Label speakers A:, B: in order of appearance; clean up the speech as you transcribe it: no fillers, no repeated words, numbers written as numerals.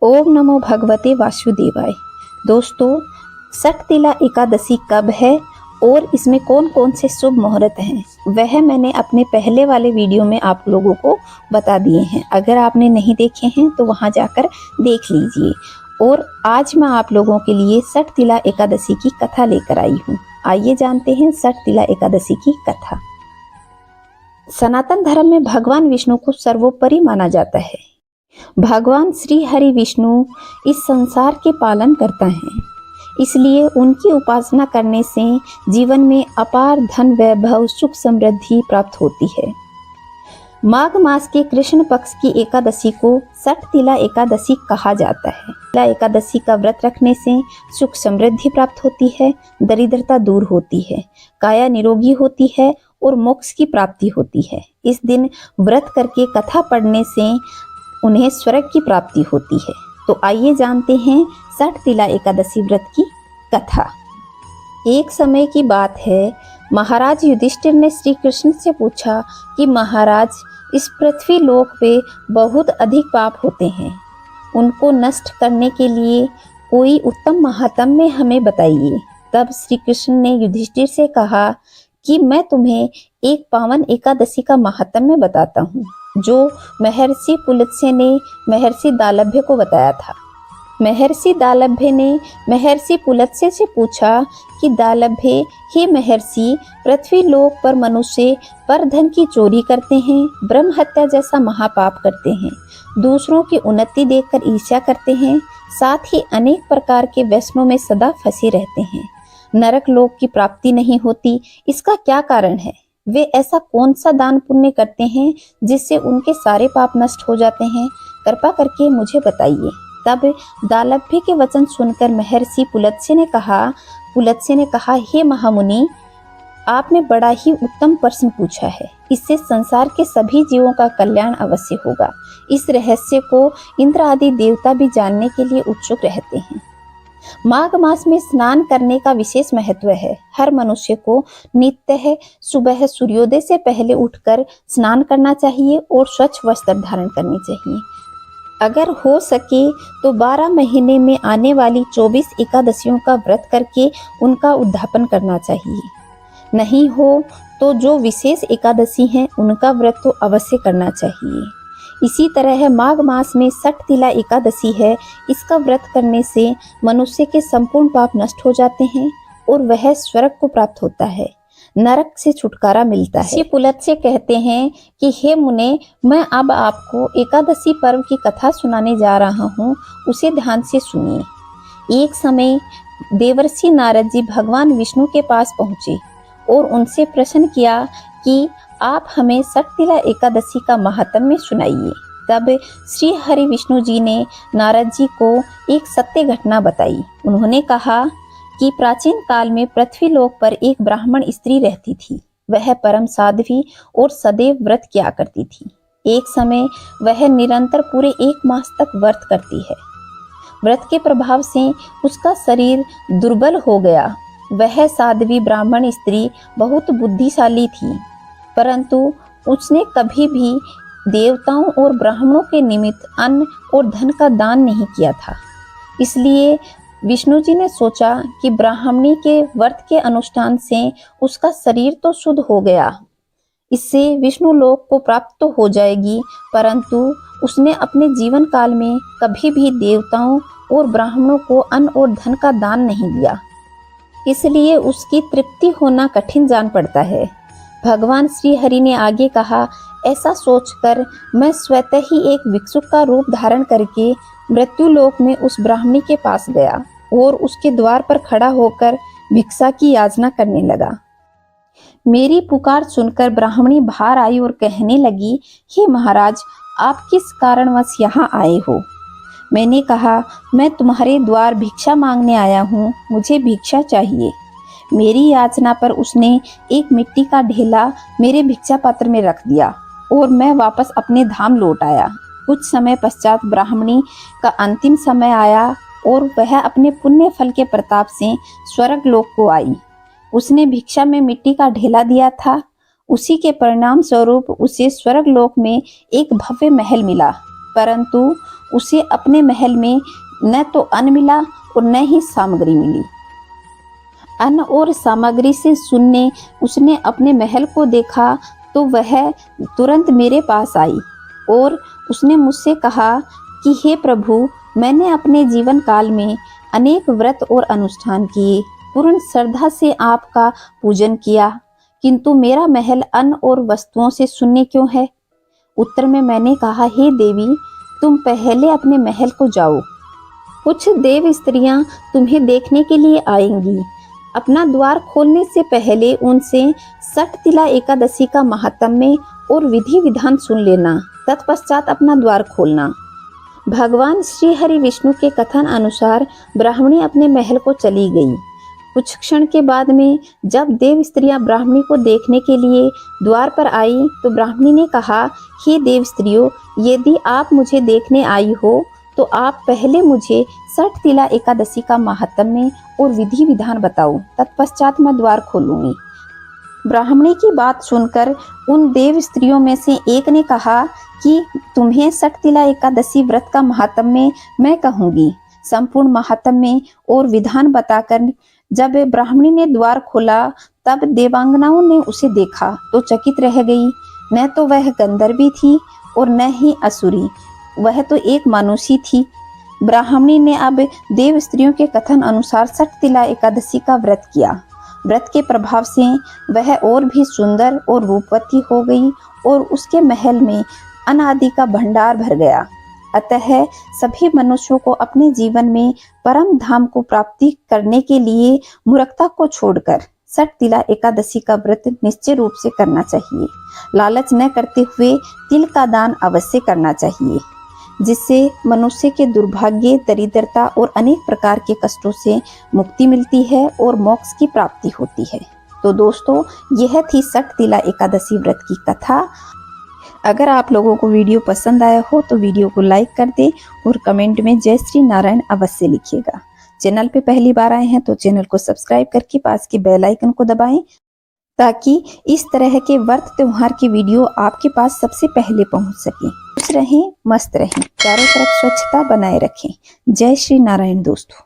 A: ओम नमो भगवते वासुदेवाय। दोस्तों, सटतिला एकादशी कब है और इसमें कौन कौन से शुभ मुहूर्त हैं, वह मैंने अपने पहले वाले वीडियो में आप लोगों को बता दिए हैं। अगर आपने नहीं देखे हैं तो वहां जाकर देख लीजिए। और आज मैं आप लोगों के लिए सटतिला एकादशी की कथा लेकर आई हूँ। आइए जानते हैं सटतिला एकादशी की कथा। सनातन धर्म में भगवान विष्णु को सर्वोपरि माना जाता है। भगवान श्री हरि विष्णु इस संसार के पालन करता है, इसलिए उनकी उपासना करने से जीवन में अपार धन वैभव सुख समृद्धि प्राप्त होती है। माघ मास के कृष्ण पक्ष की एकादशी को सटतिला एकादशी कहा जाता है। तिला एकादशी का व्रत रखने से सुख समृद्धि प्राप्त होती है, दरिद्रता दूर होती है, काया निरोगी होती है और मोक्ष की प्राप्ति होती है। इस दिन व्रत करके कथा पढ़ने से उन्हें स्वर्ग की प्राप्ति होती है। तो आइए जानते हैं सटतिला एकादशी व्रत की कथा। एक समय की बात है, महाराज युधिष्ठिर ने श्री कृष्ण से पूछा कि महाराज, इस पृथ्वी लोक पे बहुत अधिक पाप होते हैं, उनको नष्ट करने के लिए कोई उत्तम महात्म्य हमें बताइए। तब श्री कृष्ण ने युधिष्ठिर से कहा कि मैं तुम्हें एक पावन एकादशी का महात्म्य बताता हूँ, जो महर्षि पुलत्स्य ने महर्षि दालभ्य को बताया था। महर्षि दालभ्य ने महर्षि पुलत्स्य से पूछा कि दालभ्य, हे महर्षि, पृथ्वी लोक पर मनुष्य पर धन की चोरी करते हैं, ब्रह्म हत्या जैसा महापाप करते हैं, दूसरों की उन्नति देखकर ईर्ष्या करते हैं, साथ ही अनेक प्रकार के व्यसनों में सदा फंसे रहते हैं। नरक लोक की प्राप्ति नहीं होती, इसका क्या कारण है? वे ऐसा कौन सा दान पुण्य करते हैं जिससे उनके सारे पाप नष्ट हो जाते हैं? कृपा करके मुझे बताइए। तब दालभ्य के वचन सुनकर महर्षि पुलत्स्य ने कहा, हे महामुनि, आपने बड़ा ही उत्तम प्रश्न पूछा है। इससे संसार के सभी जीवों का कल्याण अवश्य होगा। इस रहस्य को इंद्र आदि देवता भी जानने के लिए उत्सुक रहते हैं। माघ मास में स्नान करने का विशेष महत्व है। हर मनुष्य को नित्य सुबह सूर्योदय से पहले उठकर स्नान करना चाहिए और स्वच्छ वस्त्र धारण करनी चाहिए। अगर हो सके तो 12 महीने में आने वाली 24 एकादशियों का व्रत करके उनका उद्यापन करना चाहिए। नहीं हो तो जो विशेष एकादशी हैं उनका व्रत तो अवश्य करना चाहिए। इसी तरह माघ मास में सटतिला एकादशी है। इसका व्रत करने से मनुष्य के संपूर्ण पाप नष्ट हो जाते हैं और वह स्वर्ग को प्राप्त होता है, नरक से छुटकारा मिलता है। श्री पुलत्स्य कहते हैं कि हे मुने, मैं अब आपको एकादशी पर्व की कथा सुनाने जा रहा हूँ, उसे ध्यान से सुनिए। एक समय देवर्षि नारद जी भगवान विष्णु के पास पहुँचे और उनसे प्रश्न किया कि आप हमें सटतिला एकादशी का महात्म्य सुनाइए। तब श्री हरि विष्णु जी ने नारद जी को एक सत्य घटना बताई। उन्होंने कहा कि प्राचीन काल में पृथ्वी लोक पर एक ब्राह्मण स्त्री रहती थी। वह परम साध्वी और सदैव व्रत किया करती थी। एक समय वह निरंतर पूरे 1 मास तक व्रत करती है। व्रत के प्रभाव से उसका शरीर दुर्बल हो गया। वह साध्वी ब्राह्मण स्त्री बहुत बुद्धिशाली थी, परंतु उसने कभी भी देवताओं और ब्राह्मणों के निमित्त अन्न और धन का दान नहीं किया था। इसलिए विष्णु जी ने सोचा कि ब्राह्मणी के व्रत के अनुष्ठान से उसका शरीर तो शुद्ध हो गया, इससे विष्णु लोक को प्राप्त तो हो जाएगी, परंतु उसने अपने जीवन काल में कभी भी देवताओं और ब्राह्मणों को अन्न और धन का दान नहीं दिया, इसलिए उसकी तृप्ति होना कठिन जान पड़ता है। भगवान श्री हरि ने आगे कहा, ऐसा सोचकर मैं स्वतः ही एक भिक्षुक का रूप धारण करके मृत्यु लोक में उस ब्राह्मणी के पास गया और उसके द्वार पर खड़ा होकर भिक्षा की याचना करने लगा। मेरी पुकार सुनकर ब्राह्मणी बाहर आई और कहने लगी, हे महाराज, आप किस कारणवश यहाँ आए हो? मैंने कहा, मैं तुम्हारे द्वार भिक्षा मांगने आया हूँ, मुझे भिक्षा चाहिए। मेरी याचना पर उसने एक मिट्टी का ढेला मेरे भिक्षा पात्र में रख दिया और मैं वापस अपने धाम लौट आया। कुछ समय पश्चात ब्राह्मणी का अंतिम समय आया और वह अपने पुण्य फल के प्रताप से स्वर्ग लोक को आई। उसने भिक्षा में मिट्टी का ढेला दिया था। उसी के परिणाम स्वरूप उसे स्वर्ग लोक में एक भव्य महल मिला। परंतु उसे अपने महल में न तो अन्न मिला और न ही सामग्री मिली। अन्न और सामग्री से सुनने उसने अपने महल को देखा तो वह तुरंत मेरे पास आई और उसने मुझसे कहा कि हे प्रभु, मैंने अपने जीवन काल में अनेक व्रत और अनुष्ठान किए, पूर्ण श्रद्धा से आपका पूजन किया, किंतु मेरा महल अन्न और वस्तुओं से शून्य क्यों है? उत्तर में मैंने कहा, हे देवी, तुम पहले अपने महल को जाओ, कुछ देव स्त्रियां तुम्हें देखने के लिए आएंगी। अपना द्वार खोलने से पहले उनसे षटतिला एकादशी का महात्म्य और विधि विधान सुन लेना, तत्पश्चात अपना द्वार खोलना। भगवान श्री हरि विष्णु के कथन अनुसार ब्राह्मणी अपने महल को चली गई। कुछ क्षण के बाद में जब देव स्त्रियां ब्राह्मणी को देखने के लिए द्वार पर आई तो ब्राह्मणी ने कहा, हे देव स्त्रियों, यदि आप मुझे देखने आई हो तो आप पहले मुझे षटतिला एकादशी का महात्म्य और विधि विधान बताओ, तत्पश्चात मैं द्वार खोलूंगी। ब्राह्मणी की बात सुनकर उन देव स्त्रियों में से एक ने कहा कि तुम्हें षटतिला एकादशी व्रत का महात्म्य मैं कहूंगी। संपूर्ण महात्म्य और विधान बताकर जब ब्राह्मणी ने द्वार खोला तब देवांगनाओं ने उसे देखा तो चकित रह गई। न तो वह गंधर्वी थी और न ही असुरी, वह तो एक मनुष्य थी। ब्राह्मणी ने अब देव स्त्रियों के कथन अनुसार षटतिला एकादशी का व्रत किया। व्रत के प्रभाव से वह और भी सुंदर और रूपवती हो गई और उसके महल में अनादि का भंडार भर गया। अतः सभी मनुष्यों को अपने जीवन में परम धाम को प्राप्ति करने के लिए मूर्खता को छोड़कर षटतिला एकादशी का व्रत निश्चय रूप से करना चाहिए। लालच न करते हुए तिल का दान अवश्य करना चाहिए, जिससे मनुष्य के दुर्भाग्य, दरिद्रता और अनेक प्रकार के कष्टों से मुक्ति मिलती है और मोक्ष की प्राप्ति होती है। तो दोस्तों, यह थी षटतिला एकादशी व्रत की कथा। अगर आप लोगों को वीडियो पसंद आया हो तो वीडियो को लाइक कर दें और कमेंट में जय श्री नारायण अवश्य लिखिएगा। चैनल पे पहली बार आए हैं तो चैनल को सब्सक्राइब करके पास के बेल आइकन को दबाएं, ताकि इस तरह के व्रत त्योहार की वीडियो आपके पास सबसे पहले पहुंच सके। खुश रहें, मस्त रहें, चारों तरफ स्वच्छता बनाए रखें। जय श्री नारायण दोस्तों।